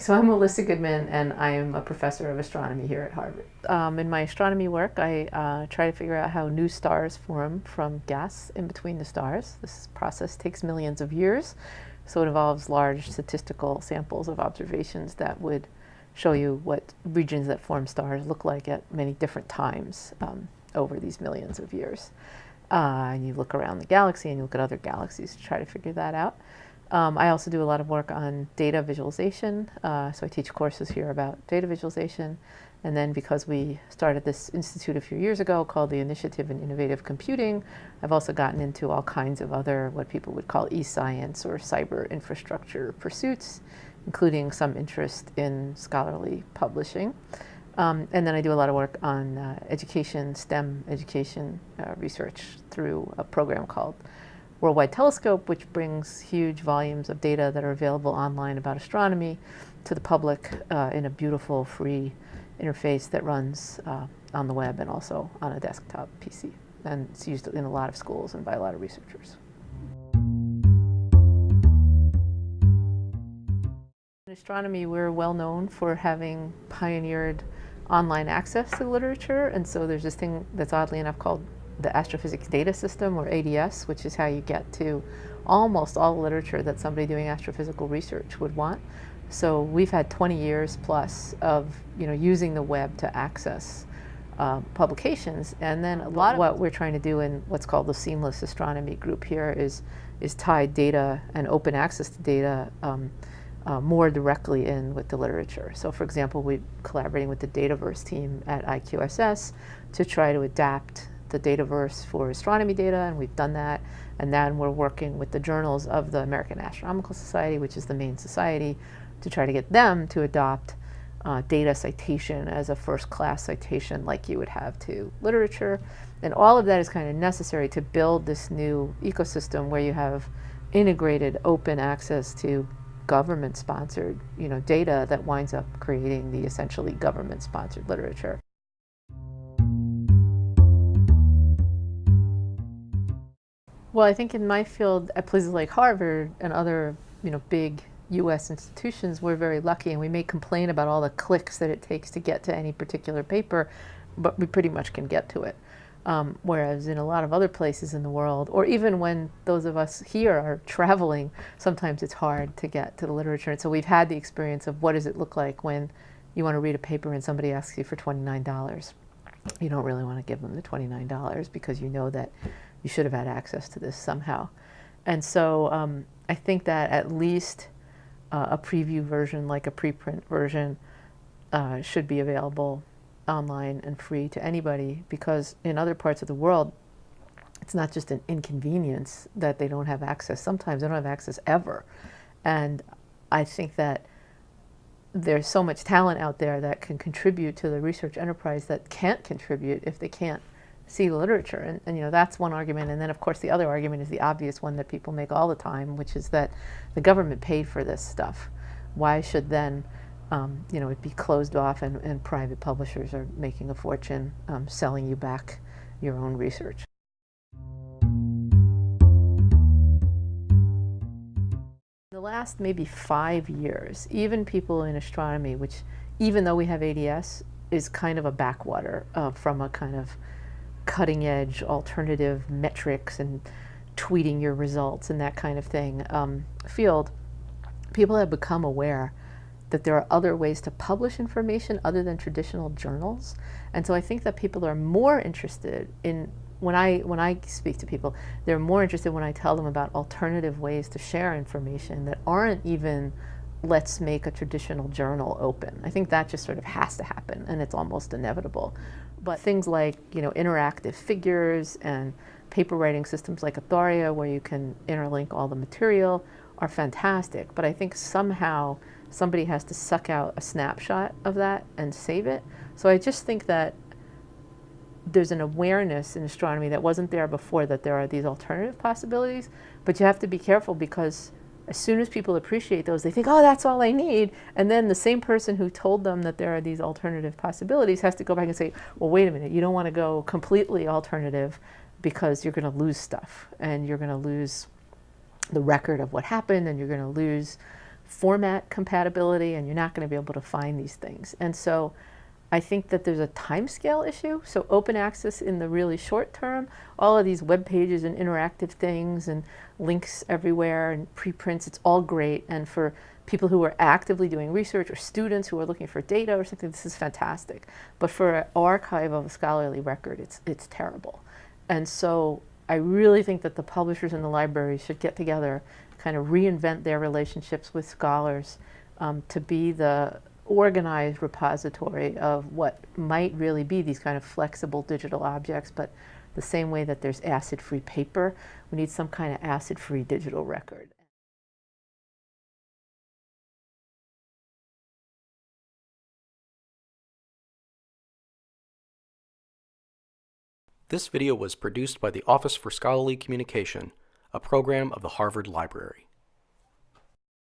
So I'm Alyssa Goodman, and I am a professor of astronomy here at Harvard. In my astronomy work, I try to figure out how new stars form from gas in between the stars. This process takes millions of years, so it involves large statistical samples of observations that would show you what regions that form stars look like at many different times over these millions of years. And you look around the galaxy and you look at other galaxies to try to figure that out. I also do a lot of work on data visualization, so I teach courses here about data visualization. And then because we started this institute a few years ago called the Initiative in Innovative Computing, I've also gotten into all kinds of other what people would call e-science or cyber infrastructure pursuits, including some interest in scholarly publishing. And then I do a lot of work on education, STEM education research through a program called Worldwide Telescope, which brings huge volumes of data that are available online about astronomy to the public in a beautiful free interface that runs on the web and also on a desktop PC. And it's used in a lot of schools and by a lot of researchers. In astronomy, we're well known for having pioneered online access to literature, and so there's this thing that's oddly enough called the Astrophysics Data System, or ADS, which is how you get to almost all the literature that somebody doing astrophysical research would want. So we've had 20 years plus of using the web to access publications, and then a lot of what we're trying to do in what's called the Seamless Astronomy group here is tie data and open access to data more directly in with the literature. So for example, we're collaborating with the Dataverse team at IQSS to try to adapt the Dataverse for astronomy data, and we've done that. And then we're working with the journals of the American Astronomical Society, which is the main society, to try to get them to adopt data citation as a first-class citation like you would have to literature. And all of that is kind of necessary to build this new ecosystem where you have integrated open access to government-sponsored data that winds up creating the essentially government-sponsored literature. Well, I think in my field, at places like Harvard and other big U.S. institutions, we're very lucky, and we may complain about all the clicks that it takes to get to any particular paper, but we pretty much can get to it. Whereas in a lot of other places in the world, or even when those of us here are traveling, sometimes it's hard to get to the literature. And so we've had the experience of what does it look like when you want to read a paper and somebody asks you for $29. You don't really want to give them the $29 because you know that you should have had access to this somehow. And so I think that at least a preview version, like a preprint version, should be available online and free to anybody, because in other parts of the world, it's not just an inconvenience that they don't have access. Sometimes they don't have access ever. And I think that there's so much talent out there that can contribute to the research enterprise that can't contribute if they can't see the literature. And that's one argument. And then of course the other argument is the obvious one that people make all the time, which is that the government paid for this stuff. Why should then it be closed off and private publishers are making a fortune selling you back your own research? In the last maybe 5 years, even people in astronomy, which even though we have ADS, is kind of a backwater from a kind of cutting edge alternative metrics and tweeting your results and that kind of thing field, people have become aware that there are other ways to publish information other than traditional journals. And so I think that people are more interested in, when I speak to people, they're more interested when I tell them about alternative ways to share information that aren't even let's make a traditional journal open. I think that just sort of has to happen, and it's almost inevitable. But things like interactive figures and paper writing systems like Authoria, where you can interlink all the material, are fantastic. But I think somehow somebody has to suck out a snapshot of that and save it. So I just think that there's an awareness in astronomy that wasn't there before, that there are these alternative possibilities, but you have to be careful, because as soon as people appreciate those, they think, oh, that's all I need. And then the same person who told them that there are these alternative possibilities has to go back and say, well, wait a minute, you don't want to go completely alternative because you're going to lose stuff, and you're going to lose the record of what happened, and you're going to lose format compatibility, and you're not going to be able to find these things. And so I think that there's a timescale issue. So open access in the really short term, all of these web pages and interactive things and links everywhere and preprints, it's all great. And for people who are actively doing research or students who are looking for data or something, this is fantastic. But for an archive of a scholarly record, it's terrible. And so I really think that the publishers and the libraries should get together, kind of reinvent their relationships with scholars to be the organized repository of what might really be these kind of flexible digital objects, but the same way that there's acid-free paper, we need some kind of acid-free digital record. This video was produced by the Office for Scholarly Communication, a program of the Harvard Library.